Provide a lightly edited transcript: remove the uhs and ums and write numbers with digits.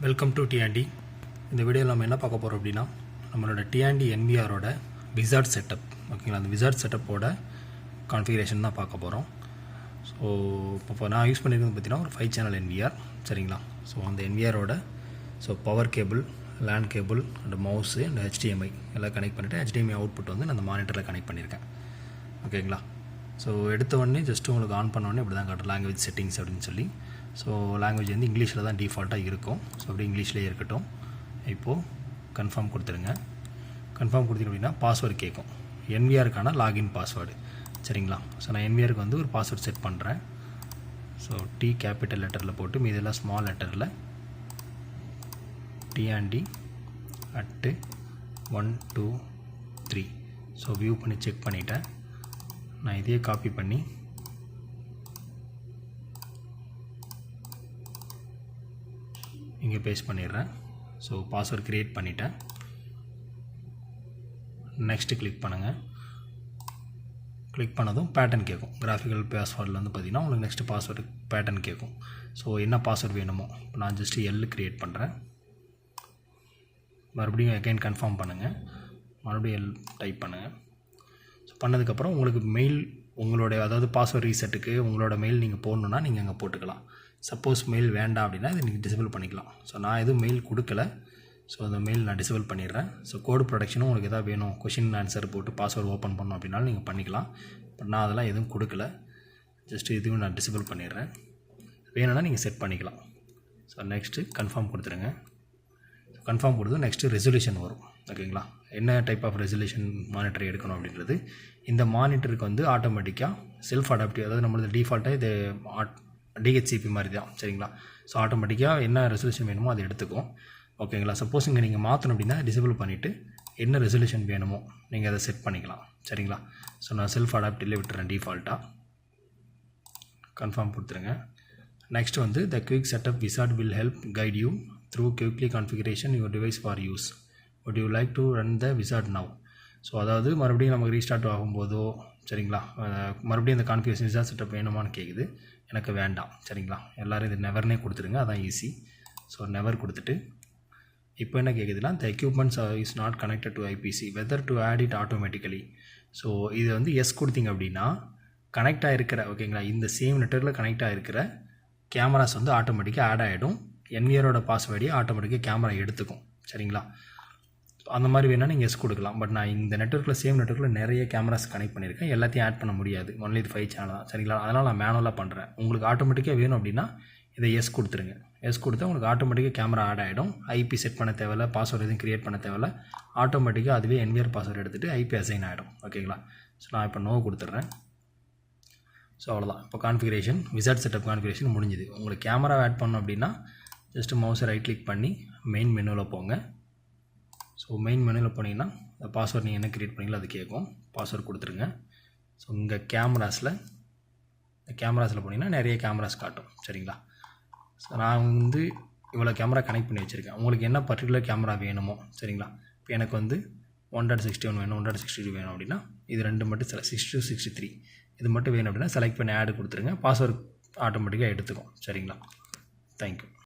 Welcome to டிஆன்டி. இந்த வீடியோவில் நம்ம என்ன பார்க்க போகிறோம் அப்படின்னா, நம்மளோட டிஆன்டி என்விஆரோட விசார்ட் செட்டப், ஓகேங்களா? அந்த விசார்ட் செட்டப்போட கான்ஃபிகரேஷன் தான் பார்க்க போகிறோம். ஸோ இப்போ நான் யூஸ் பண்ணியிருக்கிறது பார்த்தீங்கன்னா ஒரு 5 சேனல் என்விஆர், சரிங்களா? ஸோ அந்த என்விஆரோட power cable, land cable and mouse and HDMI எல்லாம் கனெக்ட் பண்ணிவிட்டு HDMI அவுட்புட் வந்து நான் அந்த மானிட்டரில் கனெக்ட் பண்ணியிருக்கேன், ஓகேங்களா? ஸோ எடுத்த உடனே ஜஸ்ட்டு உங்களுக்கு ஆன் பண்ண உடனே இப்படி தான் காட்டும் லாங்குவேஜ் செட்டிங்ஸ் அப்படின்னு சொல்லி. ஸோ லாங்குவேஜ் வந்து இங்கிலீஷில் தான் டிஃபால்ட்டாக இருக்கும். ஸோ அப்படி இங்கிலீஷ்லேயே இருக்கட்டும். இப்போது கன்ஃபார்ம் கொடுத்துருங்க. கன்ஃபார்ம் கொடுத்துட்டு அப்படின்னா பாஸ்வேர்டு கேட்கும், என்விஆருக்கான லாகின் பாஸ்வேர்டு, சரிங்களா? ஸோ நான் என்விஆருக்கு வந்து ஒரு பாஸ்வேர்டு செட் பண்ணுறேன். ஸோ டி கேபிட்டல் லெட்டரில் போட்டு மீதெல்லாம் ஸ்மால் லெட்டரில் TND@123. ஸோ வியூ பண்ணி செக் பண்ணிவிட்டேன். நான் இதையே காப்பி பண்ணி இங்கே பேஸ்ட் பண்ணிடுறேன். ஸோ பாஸ்வேர்டு க்ரியேட் பண்ணிட்டேன். நெக்ஸ்ட்டு கிளிக் பண்ணுங்கள். கிளிக் பண்ணதும் பேட்டர்ன் கேட்கும். கிராஃபிக்கல் பாஸ்வேர்டில் வந்து பார்த்திங்கன்னா உங்களுக்கு நெக்ஸ்ட்டு பாஸ்வேர்டு பேட்டர்ன் கேட்கும். ஸோ என்ன பாஸ்வேர்டு வேணுமோ இப்போ நான் ஜஸ்ட்டு L க்ரியேட் பண்ணுறேன். மறுபடியும் அகைன் கன்ஃபார்ம் பண்ணுங்கள். மறுபடியும் L டைப் பண்ணுங்கள். ஸோ பண்ணதுக்கப்புறம் உங்களுக்கு மெயில் உங்களுடைய, அதாவது பாஸ்வேர்டு ரீசெட்டுக்கு உங்களோட மெயில் நீங்கள் போடணுன்னா நீங்கள் அங்கே போட்டுக்கலாம். சப்போஸ் மெயில் வேண்டாம் அப்படின்னா இதை நீங்கள் டிசேபிள் பண்ணிக்கலாம். ஸோ நான் எதுவும் மெயில் கொடுக்கல. ஸோ அந்த மெயில் நான் டிசேபிள் பண்ணிடுறேன். ஸோ கோடு ப்ரொடக்ஷனும் உங்களுக்கு எதாவது வேணும், கொஷின் ஆன்சர் போட்டு பாஸ்வேர்டு ஓப்பன் பண்ணணும் அப்படின்னாலும் நீங்கள் பண்ணிக்கலாம். பட் நான் அதெல்லாம் எதுவும் கொடுக்கல. ஜஸ்ட்டு இதுவும் நான் டிசேபிள் பண்ணிடுறேன். வேணும்னா நீங்கள் செட் பண்ணிக்கலாம். ஸோ நெக்ஸ்ட்டு கன்ஃபார்ம் கொடுத்துருங்க. கன்ஃபார்ம் கொடுத்து நெக்ஸ்ட்டு ரெசல்யூஷன் வரும், ஓகேங்களா? என்ன டைப் ஆஃப் ரெசல்யூஷன் மானிட்டர் எடுக்கணும் அப்படின்றது. இந்த மானிட்டருக்கு வந்து ஆட்டோமேட்டிக்காக செல்ஃப் அடாப்டிவ், அதாவது நம்மளது டிஃபால்ட்டாக இது DHCP மாதிரி தான், சரிங்களா? ஸோ ஆட்டோமேட்டிக்காக என்ன ரெசல்யூஷன் வேணுமோ அதை எடுத்துக்கும், ஓகேங்களா? சப்போஸ் இங்கே நீங்கள் மாற்றணும் அப்படின்னா டிசேபிள் பண்ணிவிட்டு என்ன ரெசல்யூஷன் வேணுமோ நீங்கள் அதை செட் பண்ணிக்கலாம், சரிங்களா? ஸோ நான் செல்ஃப் அடாப்டிவ்லேயே விட்டுறேன் டிஃபால்ட்டாக. கன்ஃபார்ம் கொடுத்துருங்க. நெக்ஸ்ட் வந்து த quick setup wizard will help guide you through quickly configuration your device for use. would you like to run the wizard now? So அதாவது மறுபடியும் நமக்கு ரீஸ்டார்ட் ஆகும்போதோ, சரிங்களா, மறுபடியும் இந்த கான்ஃபிகரேஷன் விசார்ட் செட்டப் வேணுமான்னு கேட்குது. எனக்கு வேண்டாம், சரிங்களா? எல்லோரும் இது நெவர்னே கொடுத்துருங்க, அதான் ஈஸி. ஸோ நெவர் கொடுத்துட்டு இப்போ என்ன கேட்குதுன்னா, the equipments is not connected to IPC whether to add it automatically. So இது வந்து எஸ் கொடுத்தீங்க அப்படின்னா கனெக்ட் ஆகிருக்கிற, ஓகேங்களா, இந்த சேம் நெட்வொர்க்கில் கனெக்ட் ஆகிருக்கிற கேமராஸ் வந்து ஆட்டோமேட்டிக்காக ஆட் ஆகிடும். என்விஆரோட பாஸ்வேர்டையே ஆட்டோமேட்டிக்காக கேமரா எடுத்துக்கும், சரிங்களா? அந்த மாதிரி வேணால் நீங்கள் எஸ் கொடுக்கலாம். பட் நான் இந்த நெட்வொர்க்கில், சேம் நெட்வொர்க்கில் நிறைய கேமராஸ் கனெக்ட் பண்ணியிருக்கேன். எல்லாத்தையும் ஆட் பண்ண முடியாது, ஒன்லி இது 5 சேனல் தான், சரிங்களா? அதனால் நான் மேனுவலாக பண்ணுறேன். உங்களுக்கு ஆட்டோமேட்டிக்காக வேணும் அப்படின்னா இதை எஸ் கொடுத்துருங்க. எஸ் கொடுத்தா உங்களுக்கு ஆட்டோமேட்டிக்காக கேமரா ஆட் ஆகிடும். ஐபி செட் பண்ண தேவையில்ல, பாஸ்வேர்டு எதுவும் க்ரியேட் பண்ண தேவையில்ல. ஆட்டோமேட்டிக்காக அதுவே என்விஆர் பாஸ்வேர்டு எடுத்துகிட்டு ஐபி அசைன் ஆகிடும், ஓகேங்களா? ஸோ நான் இப்போ நோ கொடுத்துட்றேன். ஸோ அவ்வளோதான். இப்போ கான்ஃபிகரேஷன், விசார்ட் செட்டப் கான்ஃபிகரேஷன் முடிஞ்சுது. உங்களுக்கு கேமரா ஆட் பண்ணணும் அப்படின்னா ஜஸ்ட்டு மவுஸை ரைட் கிளிக் பண்ணி மெயின் மெனுவில் போங்க. ஸோ மெயின் மெனுவில் போனீங்கன்னா பாஸ்வேர்டு நீங்கள் என்ன க்ரியேட் பண்ணீங்களோ அது கேட்கும். பாஸ்வேர்டு கொடுத்துருங்க. ஸோ இங்கே கேமராஸில் போனீங்கன்னா நிறைய கேமராஸ் காட்டும், சரிங்களா? ஸோ நான் வந்து இவ்வளோ கேமரா கனெக்ட் பண்ணி வச்சுருக்கேன். உங்களுக்கு என்ன பர்டிகுலர் கேமரா வேணுமோ, சரிங்களா? இப்போ எனக்கு வந்து 1.61 வேணும், 1.62 வேணும் அப்படின்னா இது ரெண்டு மட்டும் 6263 இது மட்டும் வேணும் அப்படின்னா செலக்ட் பண்ணி ஆடு கொடுத்துருங்க. பாஸ்வேர்டு ஆட்டோமேட்டிக்காக எடுத்துக்கும், சரிங்களா? தேங்க்யூ.